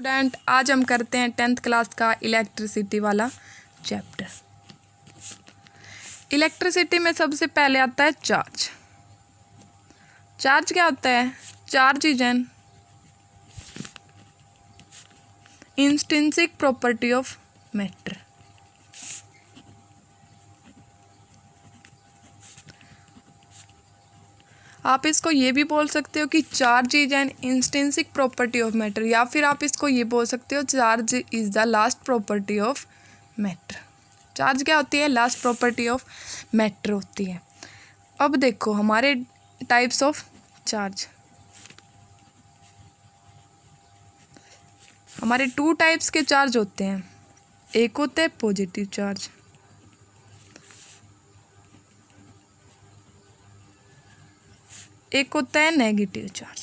Student, आज हम करते हैं 10th क्लास का इलेक्ट्रिसिटी वाला चैप्टर। इलेक्ट्रिसिटी में सबसे पहले आता है चार्ज। चार्ज क्या होता है? Charge is an intrinsic property of matter. आप इसको ये भी बोल सकते हो कि charge is an intrinsic property of matter, या फिर आप इसको ये बोल सकते हो charge is the last property of matter. Charge क्या होती है? लास्ट प्रॉपर्टी ऑफ मैटर होती है। अब देखो हमारे टाइप्स ऑफ चार्ज, हमारे 2 टाइप्स के चार्ज होते हैं। एक होता है पॉजिटिव चार्ज, एक होता है नेगेटिव चार्ज।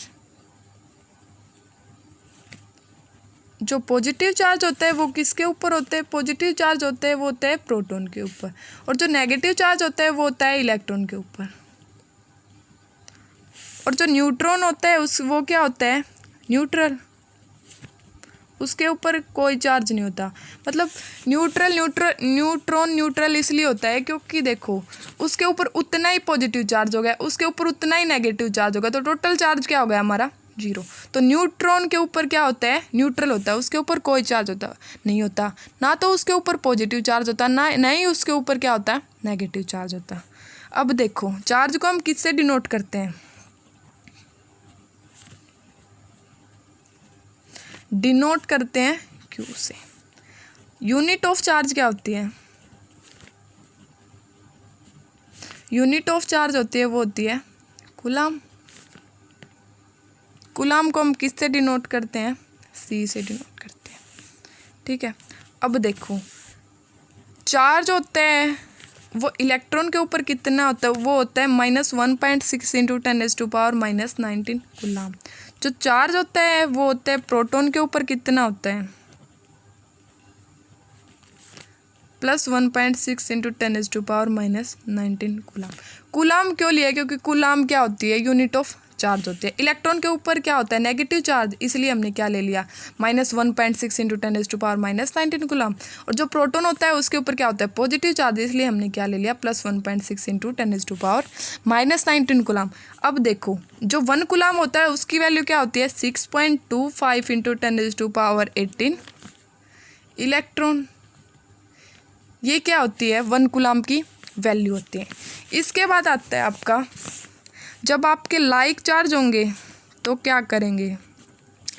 जो पॉजिटिव चार्ज होता है वो किसके ऊपर होता है? पॉजिटिव चार्ज होता है वो होता है प्रोटॉन के ऊपर, और जो नेगेटिव चार्ज होता है वो होता है इलेक्ट्रॉन के ऊपर। और जो न्यूट्रॉन होता है वो क्या होता है? न्यूट्रल। उसके ऊपर कोई चार्ज नहीं होता। मतलब न्यूट्रॉन न्यूट्रल इसलिए होता है क्योंकि देखो उसके ऊपर उतना ही पॉजिटिव चार्ज हो गया, उसके ऊपर उतना ही नेगेटिव चार्ज होगा, तो टोटल चार्ज क्या हो गया हमारा? 0। तो न्यूट्रॉन के ऊपर क्या होता है? न्यूट्रल होता है, उसके ऊपर कोई चार्ज होता नहीं होता, ना तो उसके ऊपर पॉजिटिव चार्ज होता ना ही उसके ऊपर क्या होता है? नेगेटिव चार्ज होता। अब देखो चार्ज को हम किससे डिनोट करते हैं? डिनोट करते हैं Q से। यूनिट ऑफ चार्ज क्या होती है? यूनिट ऑफ चार्ज होती है वो होती है कूलाम। कूलाम को हम किससे डिनोट करते हैं? C से डिनोट करते हैं। ठीक है। अब देखो चार्ज होता है वो इलेक्ट्रॉन के ऊपर कितना होता है? वो होता है -1.6 × 10⁻⁻19 कूलाम। जो चार्ज होता है वो होता है प्रोटॉन के ऊपर कितना होता है? +1.6 × 10⁻⁻19 कूलाम। कूलाम क्यों लिया? क्योंकि कूलाम क्या होती है? यूनिट ऑफ चार्ज होती है। इलेक्ट्रॉन के ऊपर क्या होता है? नेगेटिव चार्ज, इसलिए हमने क्या ले लिया? -1.6 × 10⁻⁻19 कूलाम। और जो प्रोटॉन होता है उसके ऊपर क्या होता है? पॉजिटिव चार्ज, इसलिए हमने क्या ले लिया? +1.6 × 10⁻⁻19 कूलाम। अब देखो जो 1 कूलाम होता है उसकी वैल्यू क्या होती है? 6.25 × 10⁻18 इलेक्ट्रॉन। ये क्या होती है? 1 कूलाम की वैल्यू होती है। इसके बाद आता है आपका, जब आपके लाइक चार्ज होंगे तो क्या करेंगे?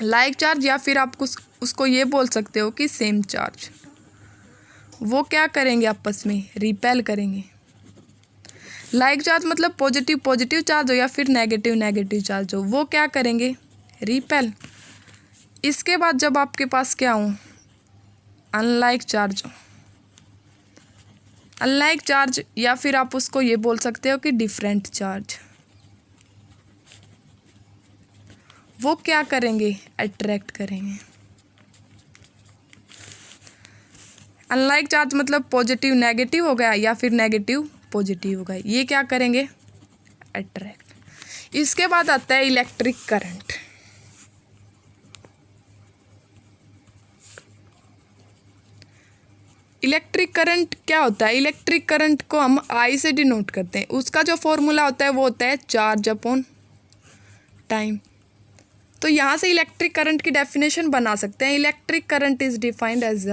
लाइक चार्ज, या फिर आप उसको ये बोल सकते हो कि सेम चार्ज, वो क्या करेंगे? आपस में रिपेल करेंगे। लाइक चार्ज मतलब पॉजिटिव चार्ज हो या फिर नेगेटिव चार्ज हो, वो क्या करेंगे? रिपेल। इसके बाद जब आपके पास क्या हो? अनलाइक चार्ज हो। अनलाइक चार्ज, या फिर आप उसको ये बोल सकते हो कि डिफरेंट चार्ज, वो क्या करेंगे? अट्रैक्ट करेंगे। अनलाइक चार्ज मतलब पॉजिटिव नेगेटिव हो गया या फिर नेगेटिव पॉजिटिव हो गया, ये क्या करेंगे? अट्रैक्ट। इसके बाद आता है इलेक्ट्रिक करंट। इलेक्ट्रिक करंट क्या होता है? इलेक्ट्रिक करंट को हम I से डिनोट करते हैं। उसका जो फॉर्मूला होता है वो होता है चार्ज अपॉन टाइम। तो यहाँ से इलेक्ट्रिक करंट की डेफिनेशन बना सकते हैं। Electric current is defined as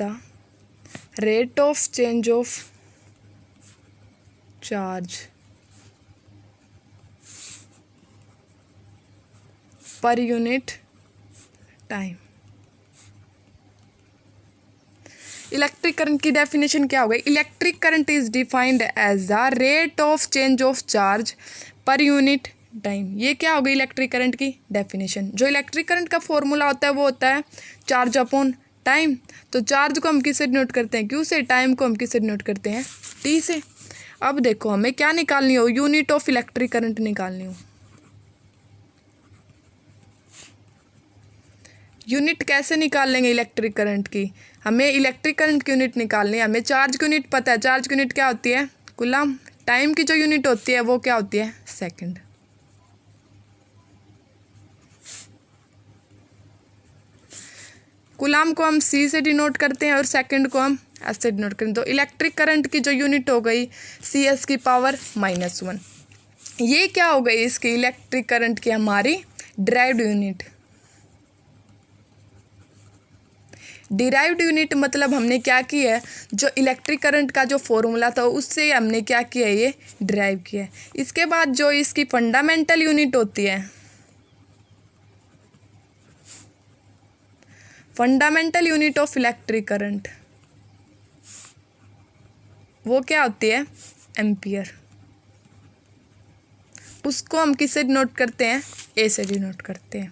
the rate of change of charge per unit time. Electric current की डेफिनेशन क्या हो गई? Electric current is defined as the rate of change of charge per unit time. ये क्या हो गई electric current की definition. जो इलेक्ट्रिक करंट का फॉर्मूला होता है वो होता है चार्ज अपॉन टाइम। तो चार्ज को हम किससे डिनोट करते हैं? Q से। टाइम को हम किससे डिनोट करते हैं? T से। अब देखो हमें क्या निकालनी हो? यूनिट ऑफ इलेक्ट्रिक करंट निकालनी हो। यूनिट कैसे निकाल लेंगे इलेक्ट्रिक करंट की? हमें इलेक्ट्रिक करंट की यूनिट निकालनी है। हमें चार्ज की यूनिट पता है। चार्ज की यूनिट क्या होती है? कूलाम। टाइम की जो यूनिट होती है वो क्या होती है? सेकंड। कूलाम को हम सी से डिनोट करते हैं और सेकंड को हम एस से डिनोट करते हैं। तो इलेक्ट्रिक करंट की जो यूनिट हो गई सी एस की पावर -1। ये क्या हो गई इसकी इलेक्ट्रिक करंट की हमारी डिराइव्ड यूनिट। डिराइव्ड यूनिट मतलब हमने क्या की है, जो इलेक्ट्रिक करंट का जो फॉर्मूला था उससे हमने क्या किया है, ये डिराइव किया है। इसके बाद जो इसकी फंडामेंटल यूनिट होती है, fundamental unit of electric current, वो क्या होती है? एम्पियर। उसको हम किससे डिनोट करते हैं? ए से डिनोट करते हैं।